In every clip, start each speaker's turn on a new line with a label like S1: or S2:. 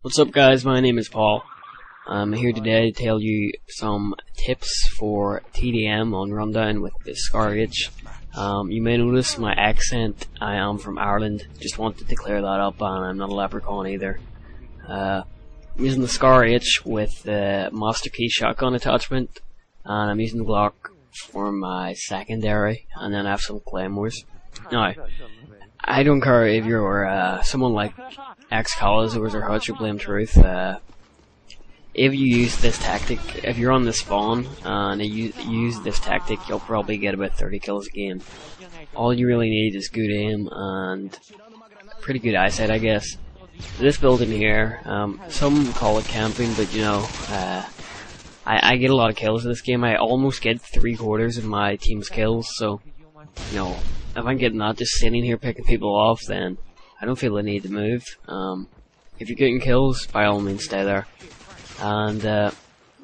S1: What's up guys, my name is Paul. I'm here today to tell you some tips for TDM on Rundown with the Scar H. You may notice my accent. I am from Ireland, just wanted to clear that up, and I'm not a leprechaun either. I'm using the Scar H with the Master Key shotgun attachment, and I'm using the Glock for my secondary, and then I have some claymores. Now, I don't care if you're someone like X-Colors or Hutch or Blame Truth. If you use this tactic, if you're on the spawn and you use this tactic, you'll probably get about 30 kills a game. All you really need is good aim and pretty good eyesight, I guess. This building here, some call it camping, but you know, I get a lot of kills in this game. I almost get 3/4 of my team's kills, so you know, if I'm getting that just sitting here picking people off, then I don't feel the need to move. If you're getting kills, by all means stay there. And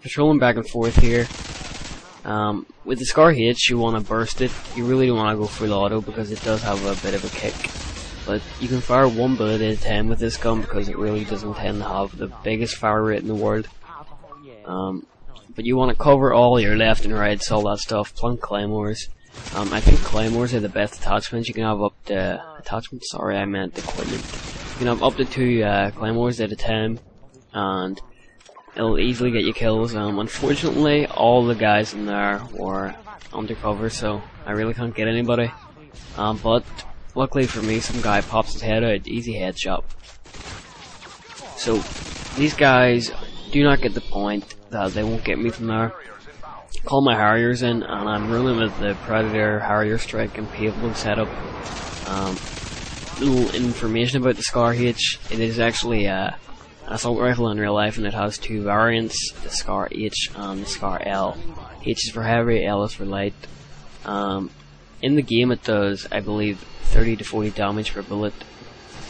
S1: patrolling back and forth here. With the Scar H, you want to burst it. You really don't want to go full auto because it does have a bit of a kick. But you can fire one bullet at a time with this gun because it really doesn't tend to have the biggest fire rate in the world. But you want to cover all your left and rights, all that stuff, plant claymores. I think claymores are the best attachments. You can have up to equipment. You can have up to 2 claymores at a time, and it'll easily get you kills. Unfortunately, all the guys in there were undercover, so I really can't get anybody. But luckily for me, some guy pops his head out, easy headshot. So these guys do not get the point that they won't get me from there. Call my Harriers in, and I'm running with the Predator, Harrier Strike, and Pavement setup. Little information about the Scar H. It is actually an assault rifle in real life, and it has 2 variants: the Scar H and the Scar L. H is for heavy, L is for light. In the game, it does, I believe, 30 to 40 damage per bullet.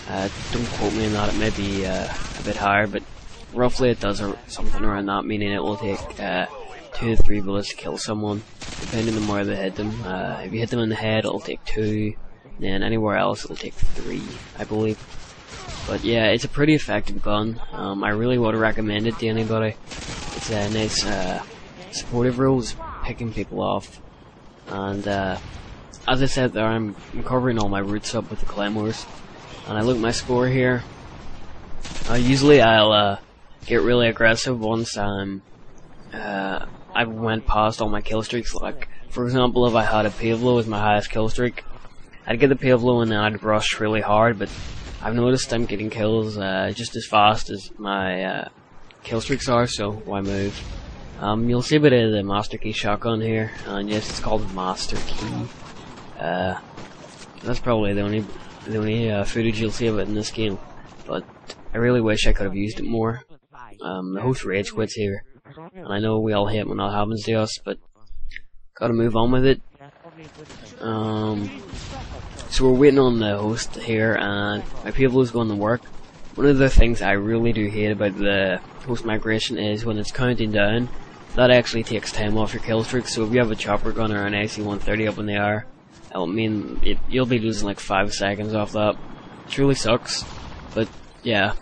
S1: Don't quote me on that; it may be a bit higher, but roughly it does something around that. Meaning it will take 2 to 3 bullets to kill someone, depending on where they hit them. If you hit them in the head, it'll take 2, and then anywhere else it'll take 3, I believe. But yeah, it's a pretty effective gun. I really would recommend it to anybody. It's a nice supportive rules, picking people off. And as I said there, I'm covering all my routes up with the claymores. And I look at my score here. Usually I'll get really aggressive once I went past all my kill streaks. Like, for example, if I had a Pavlo as my highest kill streak, I'd get the Pavlo and then I'd rush really hard, but I've noticed I'm getting kills just as fast as my kill streaks are, so why move? You'll see a bit of the Master Key shotgun here, and yes, it's called Master Key. That's probably the only footage you'll see of it in this game, but I really wish I could have used it more. The host rage quits here, and I know we all hate when that happens to us, but gotta move on with it. So we're waiting on the host here, and my people is going to work. One of the things I really do hate about the host migration is when it's counting down, that actually takes time off your kill streak. So if you have a chopper gun or an AC-130 up in the air, that'll mean you'll be losing like 5 seconds off that. It really sucks, but yeah.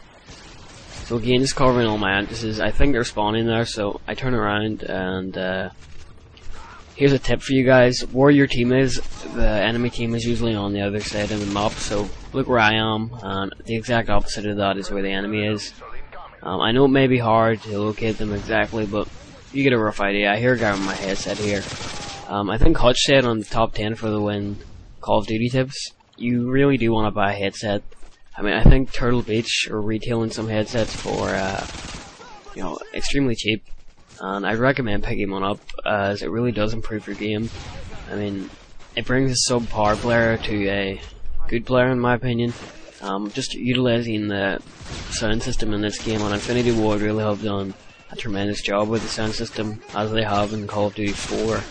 S1: So again, just covering all my entrances. I think they're spawning there, so I turn around, and here's a tip for you guys. Where your team is, the enemy team is usually on the other side of the map, so look where I am, and the exact opposite of that is where the enemy is. I know it may be hard to locate them exactly, but you get a rough idea. I hear a guy with my headset here. I think Hutch said on the top 10 for the win Call of Duty tips, you really do want to buy a headset. I mean, I think Turtle Beach are retailing some headsets for, you know, extremely cheap. And I'd recommend picking one up, as it really does improve your game. I mean, it brings a subpar player to a good player, in my opinion. Just utilizing the sound system in this game, and Infinity Ward really have done a tremendous job with the sound system, as they have in Call of Duty 4,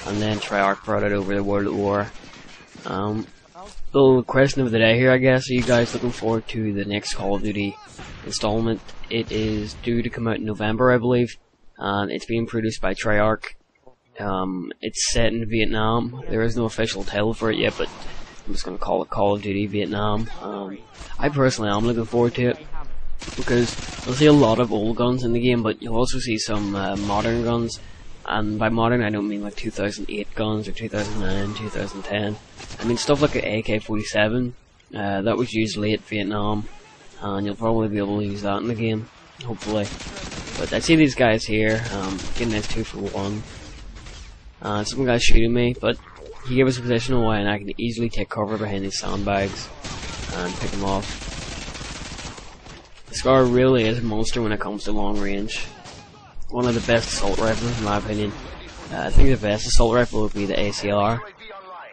S1: and then Treyarch brought it over the World at War. Little question of the day here, I guess. Are you guys looking forward to the next Call of Duty installment? It is due to come out in November, I believe. And it's being produced by Treyarch. It's set in Vietnam. There is no official title for it yet, but I'm just going to call it Call of Duty Vietnam. I personally am looking forward to it. because you'll see a lot of old guns in the game, but you'll also see some modern guns. And by modern, I don't mean like 2008 guns or 2009, 2010. I mean stuff like an AK-47 that was used late Vietnam, and you'll probably be able to use that in the game, hopefully. But I see these guys here, getting this 2 for 1. Some guy's shooting me, but he gave us a position away, and I can easily take cover behind these sandbags and pick him off. The Scar really is a monster when it comes to long range. One of the best assault rifles in my opinion. I think the best assault rifle would be the ACR.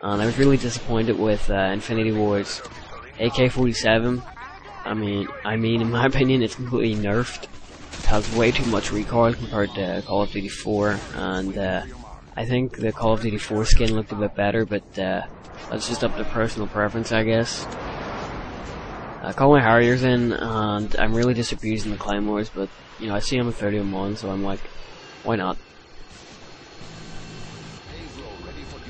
S1: And I was really disappointed with Infinity Ward's AK-47. I mean, in my opinion, it's completely nerfed. It has way too much recoil compared to Call of Duty 4, and I think the Call of Duty 4 skin looked a bit better, but that's just up to personal preference, I guess. I call my Harriers in, and I'm really just abusing the Claymores, but you know, I see I'm a 30-1, so I'm like, why not?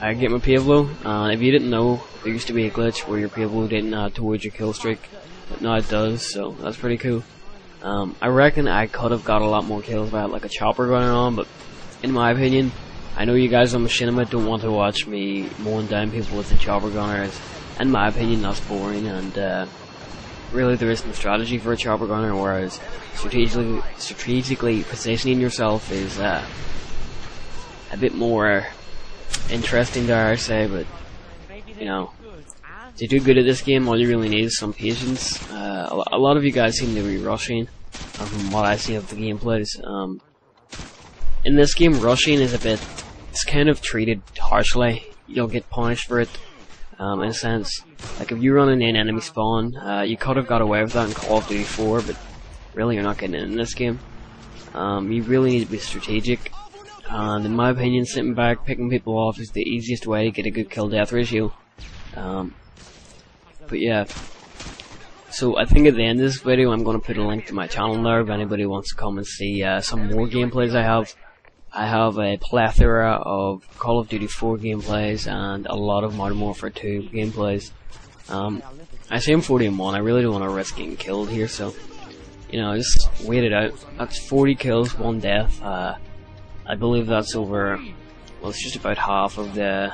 S1: I get my Pavlo. If you didn't know, there used to be a glitch where your Pavlo didn't add towards your kill streak, but now it does, so that's pretty cool. I reckon I could have got a lot more kills if I had like a chopper going on, but in my opinion, I know you guys on Machinima don't want to watch me mowing down people with the chopper gunner. In my opinion, that's boring, and really there isn't a strategy for a chopper gunner, whereas strategically positioning yourself is a bit more interesting, dare I say. But you know, to do good at this game, all you really need is some patience. A lot of you guys seem to be rushing, from what I see of the gameplays. In this game, rushing is it's kind of treated harshly. You'll get punished for it, in a sense. Like if you're running in enemy spawn, you could have got away with that in Call of Duty 4, but really you're not getting it in this game. You really need to be strategic, and in my opinion, sitting back, picking people off is the easiest way to get a good kill-death ratio. But yeah, so I think at the end of this video I'm going to put a link to my channel there if anybody wants to come and see some more gameplays I have. I have a plethora of Call of Duty 4 gameplays and a lot of Modern Warfare 2 gameplays. I say I'm 40-1, I really don't want to risk getting killed here, so you know, just wait it out. That's 40 kills, 1 death. I believe that's over, well, it's just about half of the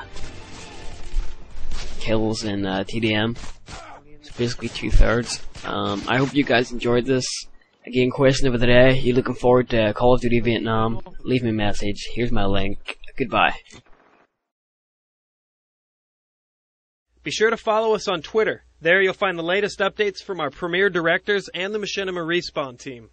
S1: kills in TDM. It's basically 2/3. I hope you guys enjoyed this. Again, question of the day, you looking forward to Call of Duty Vietnam? Leave me a message. Here's my link. Goodbye.
S2: Be sure to follow us on Twitter. There you'll find the latest updates from our premier directors and the Machinima Respawn team.